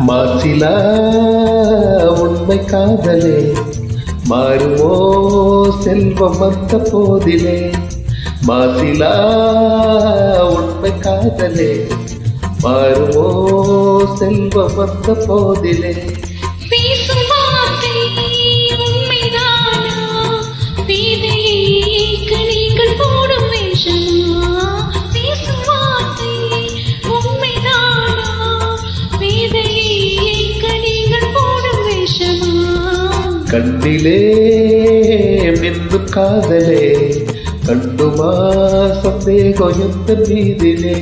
மாசிலா உண்மை காதலே மாறுமோ செல்வம் வந்த போதிலே. மாசிலா உண்மை காதலே மாறுமோ செல்வம் வந்த போதிலே. கண்ணிலே மின்னும் காதலே கண்டுமா சந்தேகம் எந்த மீதிலே.